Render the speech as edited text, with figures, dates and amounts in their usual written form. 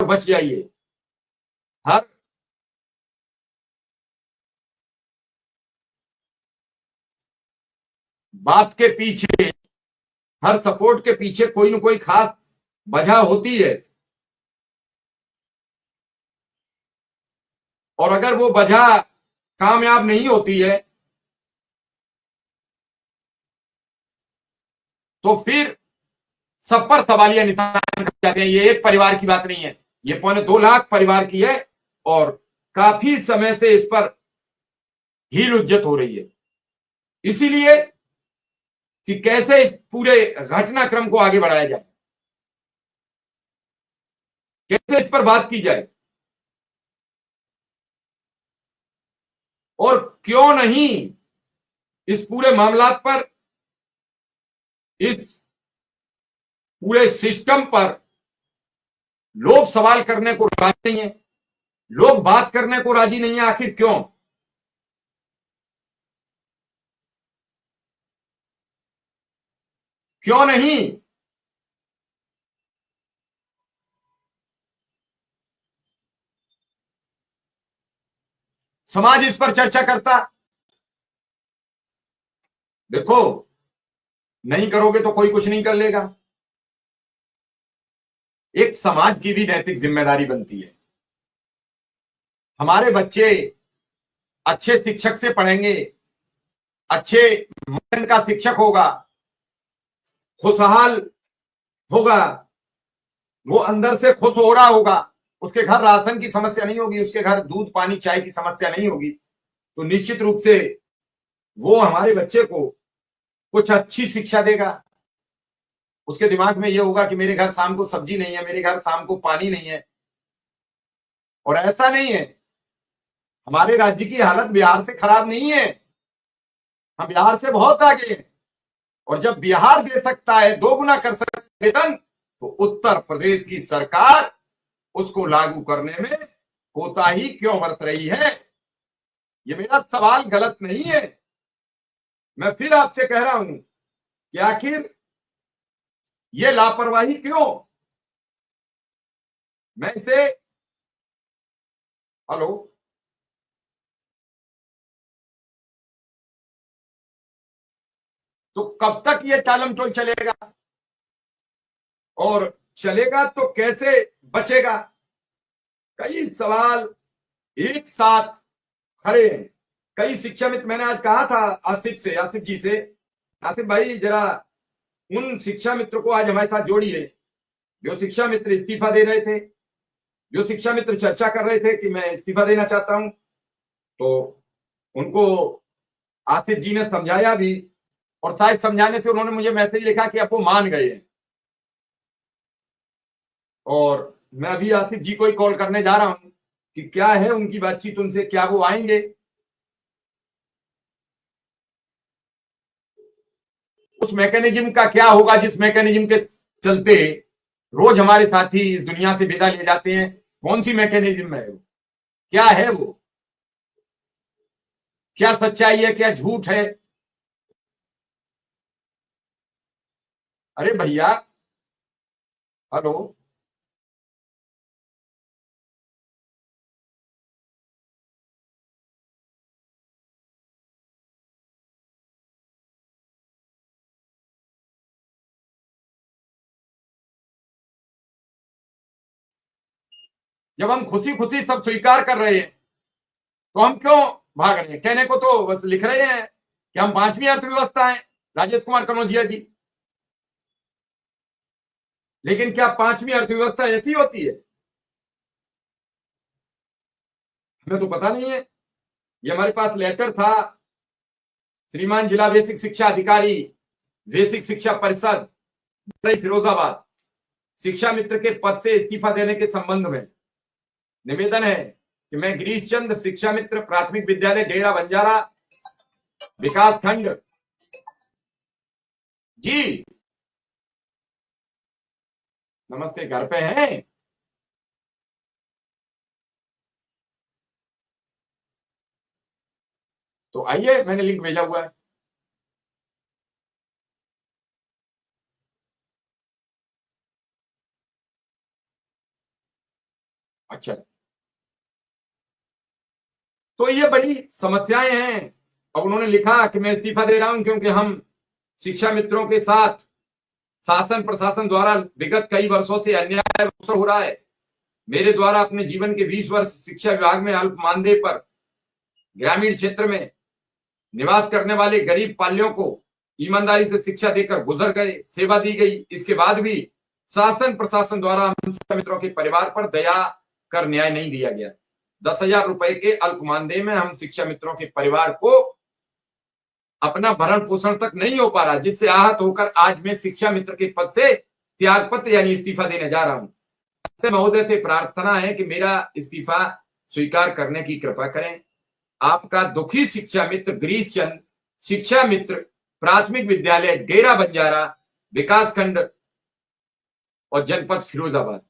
बच जाइए। हर बात के पीछे, हर सपोर्ट के पीछे कोई ना कोई खास वजह होती है, और अगर वो वजह कामयाब नहीं होती है तो फिर सब पर सवालिया निशान कर जाते हैं। ये एक परिवार की बात नहीं है, ये 2.25 लाख परिवार की है, और काफी समय से इस पर हील उज्जत हो रही है। इसीलिए कि कैसे इस पूरे घटनाक्रम को आगे बढ़ाया जाए, कैसे इस पर बात की जाए, और क्यों नहीं इस पूरे मामला पर, इस पूरे सिस्टम पर लोग सवाल करने को राजी नहीं है, लोग बात करने को राजी नहीं है। आखिर क्यों? क्यों नहीं? समाज इस पर चर्चा करता। देखो, नहीं करोगे तो कोई कुछ नहीं कर लेगा। एक समाज की भी नैतिक जिम्मेदारी बनती है। हमारे बच्चे अच्छे शिक्षक से पढ़ेंगे, अच्छे मन का शिक्षक होगा, खुशहाल होगा, वो अंदर से खुश हो रहा होगा, उसके घर राशन की समस्या नहीं होगी, उसके घर दूध पानी चाय की समस्या नहीं होगी, तो निश्चित रूप से वो हमारे बच्चे को कुछ अच्छी शिक्षा देगा। उसके दिमाग में ये होगा कि मेरे घर शाम को सब्जी नहीं है, मेरे घर शाम को पानी नहीं है। और ऐसा नहीं है, हमारे राज्य की हालत बिहार से खराब नहीं है, हम बिहार से बहुत आगे हैं। और जब बिहार दे सकता है, 2 गुना कर सकता है वेतन, तो उत्तर प्रदेश की सरकार उसको लागू करने में कोताही क्यों बरत रही है? ये मेरा सवाल गलत नहीं है। मैं फिर आपसे कह रहा हूं कि आखिर ये लापरवाही क्यों? मैं इसे, हेलो, तो कब तक ये टालम टोल चलेगा, और चलेगा तो कैसे बचेगा? कई सवाल एक साथ खड़े हैं। कई शिक्षा मित्र, मैंने आज कहा था आसिफ जी से, आसिफ भाई जरा उन शिक्षा मित्र को आज हमारे साथ जोड़िए जो शिक्षा मित्र इस्तीफा दे रहे थे, जो शिक्षा मित्र चर्चा कर रहे थे कि मैं इस्तीफा देना चाहता हूं। तो उनको आसिफ जी ने समझाया भी, और शायद समझाने से उन्होंने मुझे मैसेज लिखा कि अब वो मान गए हैं। और मैं अभी आसिफ जी को ही कॉल करने जा रहा हूं कि क्या है उनकी बातचीत उनसे, क्या वो आएंगे। उस मैकेनिज्म का क्या होगा जिस मैकेनिज्म के चलते रोज हमारे साथी इस दुनिया से विदा ले जाते हैं? कौन सी मैकेनिज्म है वो? क्या है वो? क्या सच्चाई है, क्या झूठ है? अरे भैया, हेलो, जब हम खुशी खुशी सब स्वीकार कर रहे हैं तो हम क्यों भाग रहे हैं? कहने को तो बस लिख रहे हैं कि हम 5वीं अर्थव्यवस्था हैं, राजेश कुमार कनौजिया जी। लेकिन क्या 5वीं अर्थव्यवस्था ऐसी होती है? हमें तो पता नहीं है। ये हमारे पास लेटर था, श्रीमान जिला बेसिक शिक्षा अधिकारी, बेसिक शिक्षा परिषद फिरोजाबाद, शिक्षा मित्र के पद से इस्तीफा देने के संबंध में निवेदन है कि मैं गिरीश चंद्र, शिक्षा मित्र, प्राथमिक विद्यालय डेरा बंजारा, विकास खंड। जी नमस्ते, घर पे हैं? तो आइए, मैंने लिंक भेजा हुआ है। अच्छा, तो ये बड़ी समस्याएं हैं। अब उन्होंने लिखा कि मैं इस्तीफा दे रहा हूं क्योंकि हम शिक्षा मित्रों के साथ शासन प्रशासन द्वारा विगत कई वर्षों से अन्याय हो रहा है। मेरे द्वारा अपने जीवन के 20 वर्ष शिक्षा विभाग में अल्प मानदेय पर ग्रामीण क्षेत्र में निवास करने वाले गरीब पाल्यों को ईमानदारी से शिक्षा देकर गुजर गए, सेवा दी गई। इसके बाद भी शासन प्रशासन द्वारा हम शिक्षा मित्रों के परिवार पर दया कर न्याय नहीं दिया गया। 10,000 रुपए के अल्प मानदेय में हम शिक्षा मित्रों के परिवार को अपना भरण पोषण तक नहीं हो पा रहा, जिससे आहत होकर आज मैं शिक्षा मित्र के पद से त्यागपत्र यानी इस्तीफा देने जा रहा हूं। महोदय से प्रार्थना है कि मेरा इस्तीफा स्वीकार करने की कृपा करें। आपका दुखी शिक्षा मित्र गिरीश चंद, शिक्षा मित्र, प्राथमिक विद्यालय डेरा बंजारा, विकास खंड और जनपद फिरोजाबाद।